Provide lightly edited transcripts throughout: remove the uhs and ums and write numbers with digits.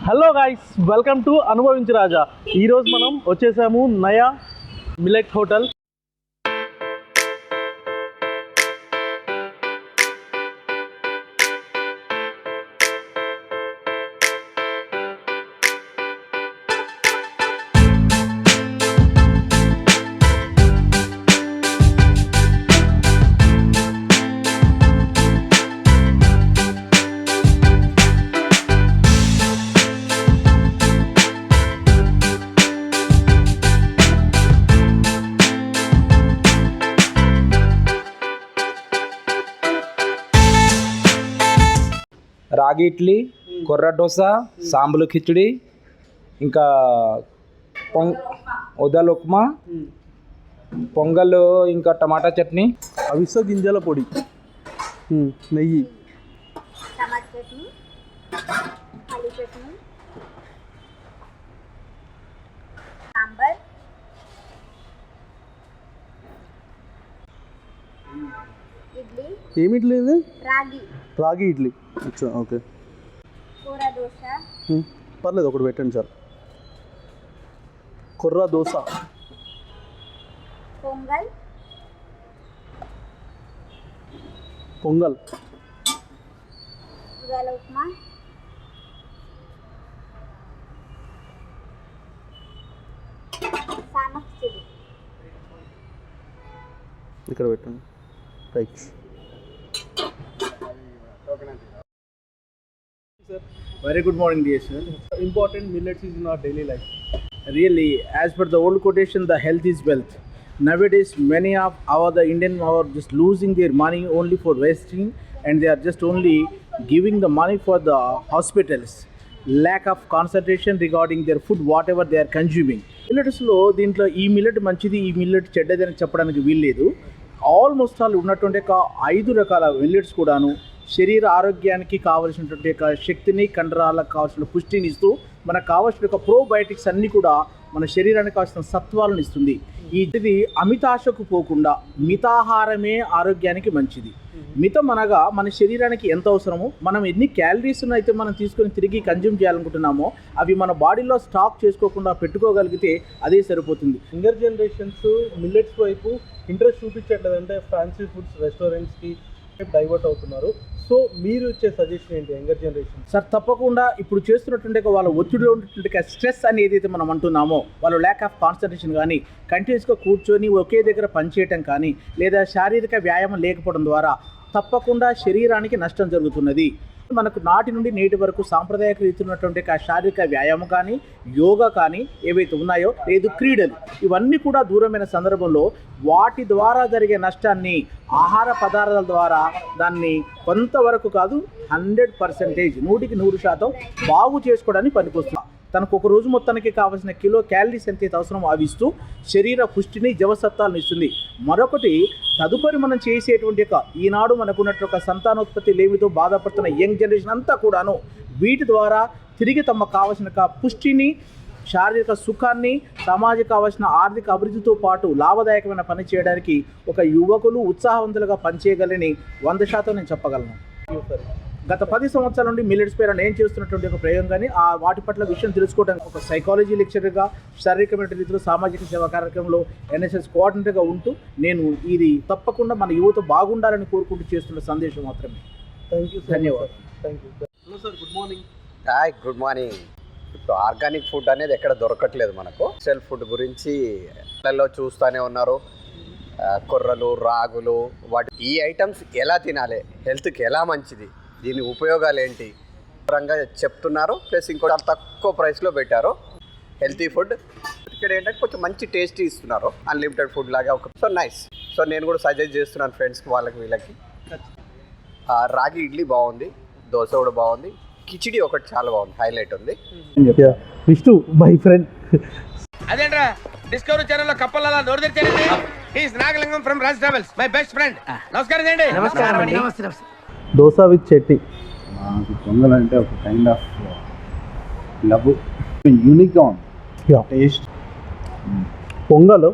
Hello guys, welcome to అనుభవించు రాజా. ఈరోజు మనం వచ్చేసాము నయా మిల్లెట్ హోటల్. రాగి ఇడ్లీ, కొర్ర దోశ, సాంబలు కిచిడి, ఇంకా ఉదల్ ఉప్మా, పొంగల్, ఇంకా టమాటా చట్నీ, అవిసె గింజల పొడి, నెయ్యి, టమాటా చట్నీ, పల్లి చట్నీ, సాంబార్, ఇడ్లీ. ఏమి ఇడ్లీ ఇది? రాగి ఇడ్లీ. ఓకే, కూర దోశ. పర్లేదు, ఒకటి పెట్టండి సార్. కొర్ర దోశ, పొంగల్, పొంగల్, ఉదల ఉప్మా, సామక్ చిడి. ఇక్కడ పెట్టండి. Right. Very good morning, dear sir. Important millets is in our daily life. Really, as per the old quotation, the health is wealth. Nowadays, many of the Indian are just losing their money only for wasting, and they are just only giving the money for the hospitals. Lack of concentration regarding their food, whatever they are consuming. మిల్లెట్స్లో దీంట్లో ఈ millet మంచిది, ఈ millet చెడ్డదని చెప్పడానికి వీల్లేదు. Almost all ఉన్నటువంటి 5 రకాల millets కూడాను శరీర ఆరోగ్యానికి కావలసినటువంటి శక్తిని, కండరాలకు కావాల్సిన పుష్టిని ఇస్తూ మనకు కావాల్సిన ప్రోబయోటిక్స్ అన్నీ కూడా మన శరీరానికి కావాల్సిన సత్వాలను ఇస్తుంది. ఇది అమితాశకు పోకుండా మితాహారమే ఆరోగ్యానికి మంచిది. మితం అనగా మన శరీరానికి ఎంత అవసరమో, మనం ఎన్ని క్యాలరీస్ను అయితే మనం తీసుకొని తిరిగి కన్జ్యూమ్ చేయాలనుకుంటున్నామో అవి మన బాడీలో స్టాక్ చేసుకోకుండా పెట్టుకోగలిగితే అదే సరిపోతుంది. యంగర్ జనరేషన్స్ మిల్లెట్స్ వైపు ఇంట్రెస్ట్ చూపించట్లేదు, అంటే ఫ్యాన్సీ ఫుడ్స్ రెస్టారెంట్స్కి డైవర్ట్ అవుతున్నారు. సో మీరు ఇచ్చే సజెషన్ ఏంటి యంగర్ జనరేషన్? సార్, తప్పకుండా ఇప్పుడు చేస్తున్నటువంటి వాళ్ళ ఒత్తిడిలో ఉన్నటువంటి స్ట్రెస్ అని ఏదైతే మనం అంటున్నామో, వాళ్ళు ల్యాక్ ఆఫ్ కాన్సన్ట్రేషన్ కానీ, కంటిన్యూస్గా కూర్చొని ఒకే దగ్గర పనిచేయటం కానీ, లేదా శారీరక వ్యాయామం లేకపోవడం ద్వారా తప్పకుండా శరీరానికి నష్టం జరుగుతున్నది. మనకు నాటి నుండి నేటి వరకు సాంప్రదాయక రీతున్నటువంటి శారీరక వ్యాయామం కానీ, యోగా కానీ ఏవైతే ఉన్నాయో, లేదు క్రీడలు, ఇవన్నీ కూడా దూరమైన సందర్భంలో వాటి ద్వారా జరిగే నష్టాన్ని ఆహార పదార్థాల ద్వారా దాన్ని కొంతవరకు కాదు 100%, 100% బాగు చేసుకోవడానికి పనికొస్తుంది. తనకు ఒక రోజు మొత్తానికి కావాల్సిన కిలో క్యాలరీస్ ఎంతైతే అవసరమో అవి ఇస్తూ శరీర పుష్టిని, జవసత్వాలను ఇస్తుంది. మరొకటి, తదుపరి మనం చేసేటువంటి ఈనాడు మనకున్నట్టు సంతానోత్పత్తి లేమితో బాధపడుతున్న యంగ్ జనరేషన్ అంతా కూడాను వీటి ద్వారా తిరిగి తమకు కావాల్సిన పుష్టిని, శారీరక సుఖాన్ని, సమాజం కావాల్సిన ఆర్థిక అభివృద్ధితో పాటు లాభదాయకమైన పని చేయడానికి ఒక యువకులు ఉత్సాహవంతులుగా పనిచేయగలని 100% నేను చెప్పగలను. గత 10 సంవత్సరాల నుండి మిల్లెట్స్ పేరు నేను చేస్తున్నటువంటి ఒక ప్రయోగం కానీ వాటి పట్ల విషయం తెలుసుకోవడానికి ఒక సైకాలజీ లెక్చరర్గా, శారీరకమైన రీతిలో సామాజిక సేవా కార్యక్రమంలో NSS కోఆర్డినేటర్గా ఉంటూ నేను ఇది తప్పకుండా మన యువత బాగుండాలని కోరుకుంటూ చేస్తున్న సందేశం మాత్రమే. థ్యాంక్ యూ, ధన్యవాదాలు. Thank you. Hello sir, good morning. Hi, good morning. ఇప్పుడు ఆర్గానిక్ ఫుడ్ అనేది ఎక్కడ దొరకట్లేదు మనకు. సెల్ఫ్ ఫుడ్ గురించి ఇళ్ళల్లో చూస్తూనే ఉన్నారు. కొర్రలు, రాగులు, ఈ ఐటమ్స్ ఎలా తినాలి, హెల్త్కి ఎలా మంచిది, దీని ఉపయోగాలు ఏంటి వివరంగా చెప్తున్నారు. ప్లస్ ఇంకోటి తక్కువ ప్రైస్లో పెట్టారు హెల్తీ ఫుడ్. ఇక్కడ ఏంటంటే కొంచెం మంచి టేస్టీ ఇస్తున్నారు, అన్లిమిటెడ్ ఫుడ్ లాగా. So nice. సో నేను కూడా సజెస్ట్ చేస్తున్నాను ఫ్రెండ్స్కి, వాళ్ళకి, వీళ్ళకి. రాగి ఇడ్లీ బాగుంది, దోశ కూడా బాగుంది, కిచిడి ఒకటి చాలా బాగుంది, హైలైట్ ఉంది. Vishnu my friend. అదేంట్రా డిస్కవరీ ఛానల్ లో కప్పలలా నోరు తెరిచారండి. He's Nagalingam from Raj Travels, my best friend. నమస్కారం అండి. నమస్కారం అండి. దోశ విత్ చట్నీ. నాకు పొంగల్ అంటే ఒక కైండ్ ఆఫ్ లవ్, యూనిక్గా ఉంది taste. Pongal,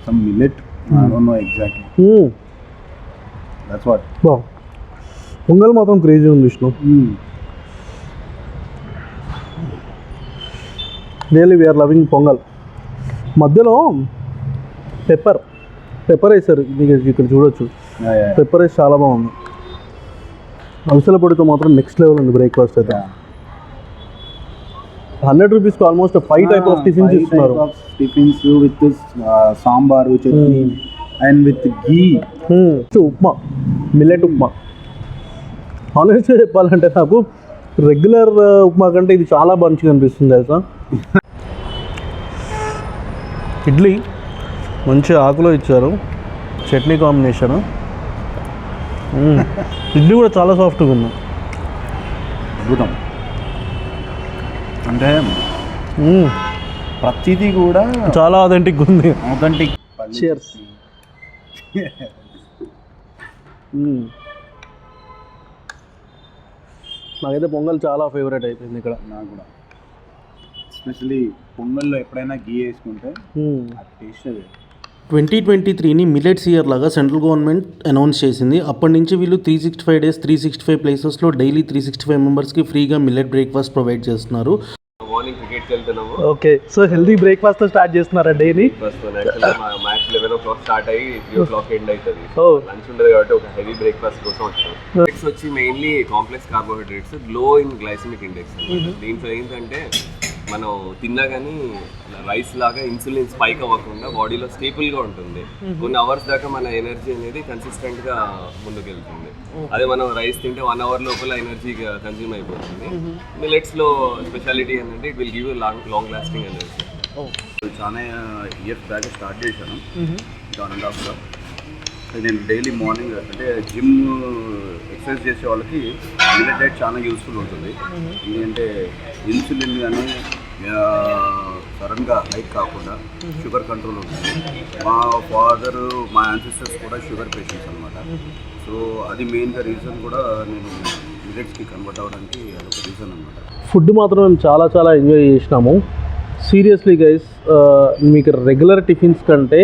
some millet, I don't know exactly, that's what. Pongal మాత్రం క్రేజీ ఉంది Vishnu. Really we're loving pongal. మధ్యలో పెప్పర్ వేస్తారు, మీకు ఇక్కడ చూడొచ్చు. పెప్పర్ వేసి చాలా బాగుంది. అవిసెల పొడితో మాత్రం నెక్స్ట్ లెవెల్ ఉంది బ్రేక్ఫాస్ట్ అయితే. 100 రూపీస్కి ఆల్మోస్ట్ 5 టైప్ ఆఫ్ టిఫిన్స్ ఇస్తున్నారు. Tiffins with sambar chutney and with ghee. Upma, millet upma. ఆనెస్ట్గా చెప్పాలంటే నాకు రెగ్యులర్ ఉప్మా కంటే ఇది చాలా మంచిగా అనిపిస్తుంది తెలుసా. ఇడ్లీ మంచి ఆకులో ఇచ్చారు, చట్నీ కాంబినేషను. ఇడ్లీ కూడా చాలా సాఫ్ట్గా ఉంది. అద్భుతం. అంటే ప్రతిదీ కూడా చాలా ఆథెంటిక్ ఉంది. ఆథెంటిక్. Cheers. నాకైతే పొంగల్ చాలా ఫేవరెట్ అయిపోయింది ఇక్కడ. నాకు కూడా ఎస్పెషలీ పొంగల్లో ఎప్పుడైనా గీ వేసుకుంటే ఆ టేస్ట్ అది. 2023ని మిల్లెట్స్ ఇయర్ లాగా సెంట్రల్ గవర్నమెంట్ అనౌన్స్ చేసింది. అప్పటి నుంచి వీళ్ళు 365 days 365 ప్లేసెస్లో డైలీ 365 మెంబర్స్కి ఫ్రీగా మిల్లెట్ బ్రేక్ఫాస్ట్ ప్రొవైడ్ చేస్తున్నారు. మార్నింగ్ క్రికెట్కి వెళ్తున్నాము. Okay, so healthy breakfast start చేస్తున్నారా డైలీ? మ్యాచ్ 11 o'clock స్టార్ట్ అయ్యి 3 o'clock ఎండ్ అవుతుంది. లంచ్ ఉంటుంది కాబట్టి ఒక హెవీ బ్రేక్ఫాస్ట్ కోసం వచ్చాం. ఇండెక్స్ వచ్చి మెయిన్లీ కాంప్లెక్స్ కార్బోహైడ్రేట్స్, లో ఇన్ గ్లైసెమిక్ ఇండెక్స్. దీంట్లో ఏంటంటే మనం తిన్నా కానీ రైస్ లాగా ఇన్సులిన్ స్పైక్ అవ్వకుండా బాడీలో స్టేబుల్గా ఉంటుంది. కొన్ని అవర్స్ దాకా మన ఎనర్జీ అనేది కన్సిస్టెంట్గా ముందుకెళ్తుంది. అదే మనం రైస్ తింటే 1 hour లోపల ఎనర్జీ కన్జ్యూమ్ అయిపోతుంది. మిల్లెట్స్లో స్పెషాలిటీ ఏంటంటే it will give you long lasting energy. చాలా ఇయర్స్ బ్యాక్ స్టార్ట్ చేశాను, 1.5 years. నేను డైలీ మార్నింగ్ అంటే జిమ్ ఎక్సర్సైజ్ చేసే వాళ్ళకి మిల్లెట్ డైట్ చాలా యూస్ఫుల్ ఉంటుంది. ఎందుకంటే ఇన్సులిన్ కానీ సడన్గా హైక్ కాకుండా షుగర్ కంట్రోల్ ఉంటుంది. మా ఫాదరు, మా యాన్సిస్టర్స్ కూడా షుగర్ పేషెంట్స్ అనమాట. సో అది మెయిన్గా రీజన్ కూడా నేను మిల్లెట్స్కి కన్వర్ట్ అవ్వడానికి అదొక రీజన్ అనమాట. ఫుడ్ మాత్రం మేము చాలా చాలా ఎంజాయ్ చేసినాము. సీరియస్లీ గైస్, మీకు రెగ్యులర్ టిఫిన్స్ కంటే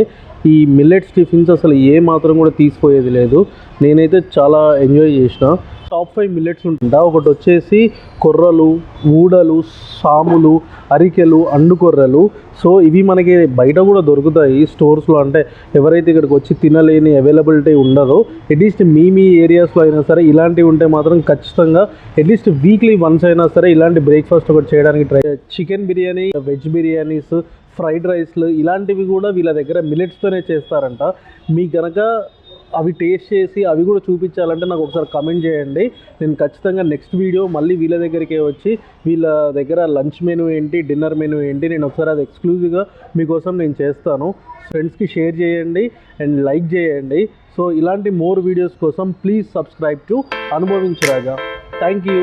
ఈ మిల్లెట్స్ టిఫిన్స్ అసలు ఏ మాత్రం కూడా తీసిపోయేది లేదు. నేనైతే చాలా ఎంజాయ్ చేసిన. టాప్ 5 మిల్లెట్స్ ఉంటుందా. ఒకటి వచ్చేసి కొర్రలు, ఊడలు, సాములు, అరికెలు, అండుకొర్రలు. సో ఇవి మనకి బయట కూడా దొరుకుతాయి స్టోర్స్లో. అంటే ఎవరైతే ఇక్కడికి వచ్చి తినలేని అవైలబిలిటీ ఉండదో, అట్లీస్ట్ మీ ఏరియాస్లో అయినా సరే ఇలాంటివి ఉంటే మాత్రం ఖచ్చితంగా అట్లీస్ట్ వీక్లీ వన్స్ అయినా సరే ఇలాంటి బ్రేక్ఫాస్ట్ ఒకటి చేయడానికి try. Chicken biryani, veg biryanis, fried రైస్లు ఇలాంటివి కూడా వీళ్ళ దగ్గర మిల్లెట్స్తోనే చేస్తారంట. మీకు కనుక అవి టేస్ట్ చేసి అవి కూడా చూపించాలంటే నాకు ఒకసారి కమెంట్ చేయండి. నేను ఖచ్చితంగా నెక్స్ట్ వీడియో మళ్ళీ వీళ్ళ దగ్గరికే వచ్చి వీళ్ళ దగ్గర లంచ్ మెనూ ఏంటి, డిన్నర్ మెనూ ఏంటి, నేను ఒకసారి అది ఎక్స్క్లూజివ్గా మీకోసం నేను చేస్తాను. ఫ్రెండ్స్కి షేర్ చేయండి అండ్ లైక్ చేయండి. సో ఇలాంటి మోర్ వీడియోస్ కోసం ప్లీజ్ సబ్స్క్రైబ్ టు అనుభవించు రాజా. Thank you.